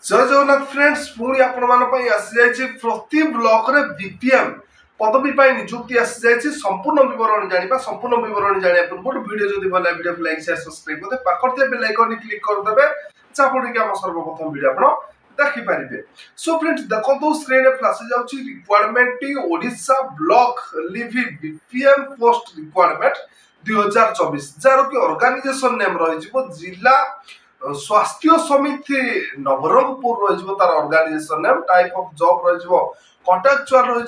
जय जगन्नाथ फ्रेंड्स पुणी आसी जाइए प्रति ब्लॉक रे बीपीएम पदवी निजुक्ति आसी जाइए संपूर्ण विवरण जाना संपूर्ण विवरण जाना पूर्व वीडियो जब भल वीडियो को लाइक शेयर सब्सक्राइब करते पाखर बेल आइकन क्लिक करदे जहाँफल आम सर्वप्रथम वीडियो आप देखिपारे। सो फ्रेंड्स देखो स्क्रीन में फ्लाश जाऊँगी रिक्वायरमेंट ओडिशा ब्लॉक लिव बीपीएम पोस्ट रिक्वायरमेंट 2024 जार कि ऑर्गेनाइजेशन नेम रही जिला स्वास्थ्य समिति नवरंगपुर रही तार organisation name type of job रही कॉन्ट्रैक्चुअल रही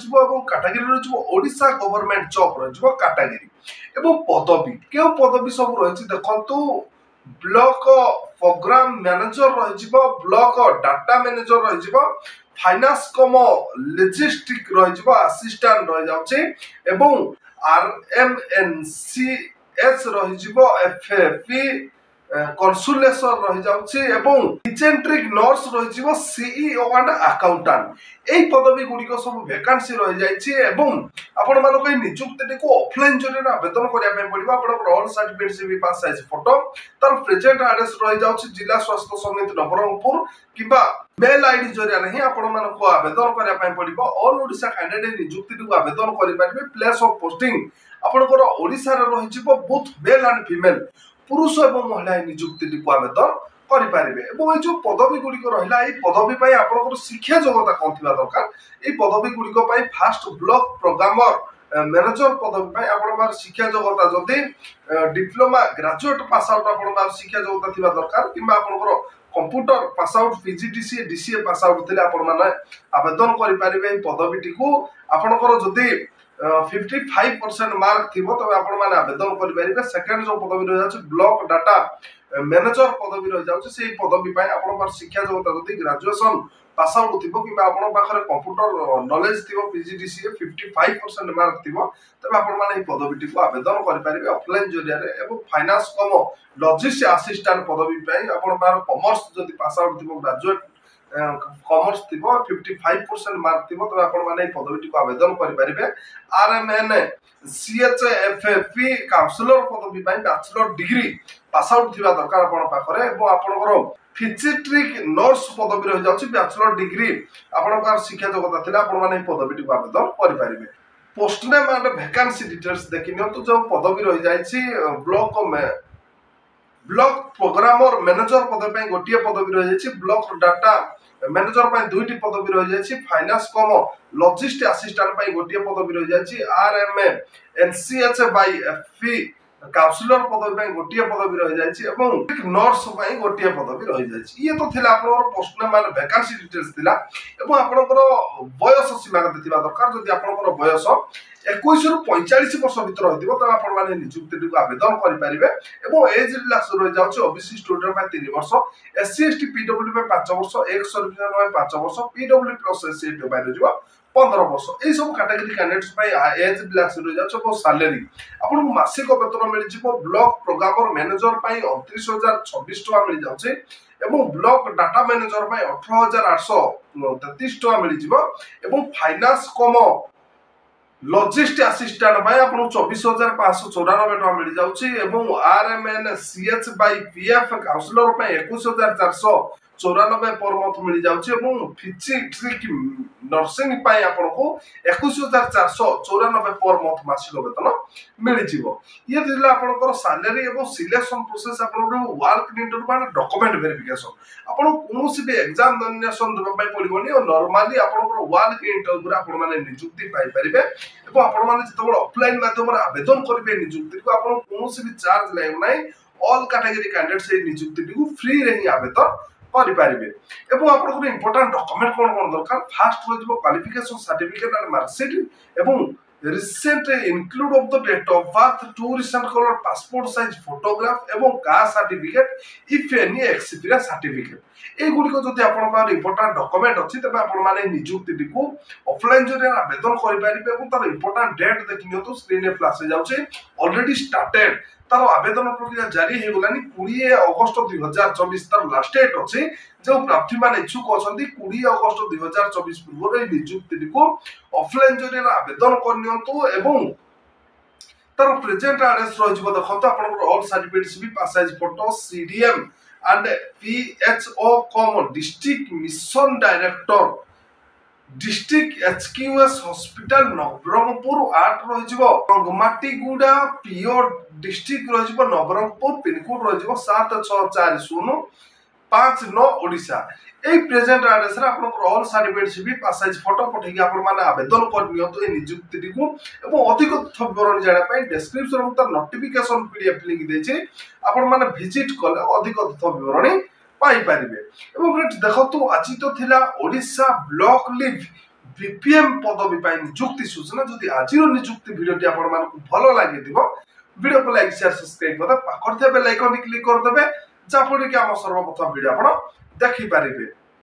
कैटेगरी रही ओडिशा गवर्नमेंट जॉब रही कैटेगरी एवं पदवी क्यों पदवी सब रही देखु ब्लॉक प्रोग्राम मैनेजर रही ब्लॉक डाटा मैनेजर रही फाइनेंस कम लॉजिस्टिक रही असिस्टेंट रही जाउछि आरएमएनसीएच रही एफएपी कन्सुलेशन रही जाउछि डिसेंट्रिक नर्स रही सीईओ एंड अकाउंटेंट एई पदवी गुड़िक सब वैकेंसी रही जाइछि एवं आपण मानको नियुक्ति को ऑफलाइन जरिए आवेदन करिया पड़िबा आपण ऑल सर्टिफिकेट से भी पास साइज फोटो तार प्रेजेंट एड्रेस रही जाउछि जिला स्वास्थ्य समिति नवरंगपुर किबा मेल आईडी जरिया नहीं आपण मानको आवेदन करिया पड़िबा ऑल ओडिशा कैंडिडेट नियुक्ति को आवेदन करि पारिबे प्लेस ऑफ पोस्टिंग आपनकर ओडिशा रे रही बोथ मेल एंड फीमेल पुरुष एवं महिला नियुक्ति को आवेदन करें जो पदवी गुड़िक रहा पदवी आपंकर शिक्षा योग्यता कौन थी दरकार ये पदवी गुड़िक फास्ट ब्लॉक प्रोग्रामर मैनेजर पदवी आप शिक्षा योग्यता जदि डिप्लोमा ग्रेजुएट पास आउट आप शिक्षा योग्यता थी दरकार कि computer pass out PGDCA DCA pass out थे आवेदन करें पदवीटी को आपंकर जदि 55% मार्क थी तब आपण आवेदन करेंगे। सेकेंड जो पदवी रही जाए ब्लॉक डाटा मैनेजर पदवी रही जाए से पदवी आप शिक्षा योग्यता जब ग्रेजुएशन पास आउट थी कि कंप्यूटर नॉलेज थी पीजीडीसीए 55% मार्क थी तब आपण पदवीटी को आवेदन करेंगे ऑफलाइन जरिए फाइनेंस कम लॉजिस्टिक असिस्टेंट पदवी कॉमर्स जब पास आउट थी ग्रेजुएट कॉमर्स थी 55% मार्क थी तब आपण पदवीटी को आवेदन करेंगे। आरएमएन सीएचएफपी काउंसलर पदवी बैचलर डिग्री पास आउट थी दरकार आपंकर फिजिट्रिक नर्स पदवी रही जाए बैचलर डिग्री आप शिक्षा योग्यता थी आप पदवीटी को आवेदन करेंगे। Post name and vacancy details देखि नियंतु जो पदवी रही जाए ब्लॉक प्रोग्रामर मैनेजर पदवी गोटे पदवी रही जाए ब्लॉक डाटा मैनेजर दुईटी पदवी रही जाए फाइनेंस कम लॉजिस्टिक असिस्टेंट गोटे पदवी रही जाए आरएमएनसीएच बाय एफपी काउंसलर पदवी गोटे पदवी रही जाए नर्स गोटे पदवी रही जाए ये तो थिला आपनकर post name and vacancy details थिला एवं आपनकर बयस सीमा केते थिबा दरकार जदि आपनकर बयस 21 रु 45 वर्ष भीतर रहिथिबो त आपण माने नियुक्ति को आवेदन करि परिबे एवं एज रिलैक्स रहि जाउछ ओबीसी स्टूडेंट में 3 वर्ष एससी एसटी पीडब्ल्यू में 5 वर्ष एक सर्विसर में 5 वर्ष पीडब्ल्यू प्लस एससी एसटी में रहिबो 15 वर्ष ए सब कैटेगरी कैंडिडेट्स एज रिलैक्स रहि जाउछ और सैलरी आपन मासिक वेतन मिल जिवो ब्लॉक प्रोग्रामर मैनेजर 29026 टका मिल जाउछ एवं ब्लॉक डाटा मैनेजर 18833 टका मिल जिवो एवं फाइनेंस कम लॉजिस्टिक असिस्टेंट आप 24594 टका मिल जाउछि RMNCH by PF counsellor 21494 per month mill जाउछि फिजिट्रिक nursing आपको 21494 पर मंथ मासिक वेतन मिल जिवो ये दिला आपनकर सैलरी एवं सिलेक्शन प्रोसेस आपन वर्क इंटरव्यू डॉक्यूमेंट वेरिफिकेशन आपन कोनोसी भी एग्जाम एग्जामिनेशन देबा पय पड़िबोनी और नॉर्मली आपनकर वर्क इंटरव्यू आपन माने नियुक्ति पाई परिबे एवं आपन माने जतबड़ ऑफलाइन माध्यम आवेदन करिवे नियुक्ति को आपन कोनोसी भी चार्ज लागै नै ऑल कैटेगरी कैंडिडेट से नियुक्ति को फ्री रे ही आवेदन करेंगे। एवं इंपोर्टेंट डॉक्यूमेंट कौन कौन दरकार फास्ट रही क्वालिफिकेशन सर्टिफिकेट एंड मार्कशीट एवं recent include of the date of birth 2 recent colour passport size photograph एवं caste certificate if any experience certificate एगुड़िक जब आप इंपोर्टेंट डॉक्यूमेंट अच्छी तेज आप नियुक्ति को ऑफलाइन जरिए आवेदन करेंगे तार इंपोर्टेंट डेट देखिए स्क्रीन में फ्लाश हो जाए ऑलरेडी स्टार्टेड तार आवेदन प्रक्रिया जारी हो गलानी 20 अगस्त 2024 तार लास्ट डेट अच्छे जो प्रार्थी मान इच्छुक अच्छा 20 अगस्त 2024 पूर्व नियुक्ति को ऑफलाइन जरिए आवेदन करनी तार प्रेजेंट एड्रेस रही देखो आप ऑल सर्टिफिकेट्स भी pass size photo CDM and PHO district mission director district HQS hospital Nabarangpur 8 रहिजिवो रंगमाटीगुडा पीओ डिस्ट्रिक्ट रहिजिवो नवरंगपुर पिनकोड रहिजिवो 7640 59 ओडिशा ए प्रेजेंट एड्रेस रे आपन ऑल सर्टिफिकेट सीबी पास साइज फोटो पठेकी आपन माने आवेदन कर नियतो ए नियुक्ति को एवं अधिक तथ्य विवरण जाना पई डिस्क्रिप्शन में तार नोटिफिकेशन पीडीएफ लिंक देछि आपन माने विजिट कले अधिक तथ्य विवरण पाई पारिबे। एवं फ्रेंड्स देखतो आज तो थिला ओडिशा ब्लॉक लीव बीपीएम पदवी पाई नियुक्ति सूचना जदि आज नियुक्ति वीडियोटी आपन मानकु भलो लागि दिबो वीडियो को लाइक शेयर सब्सक्राइब करदे पाखर थे बेल आइकन क्लिक कर देबे जा फडी कि हम सर्वप्रथम वीडियो आपन देखि पारिबे।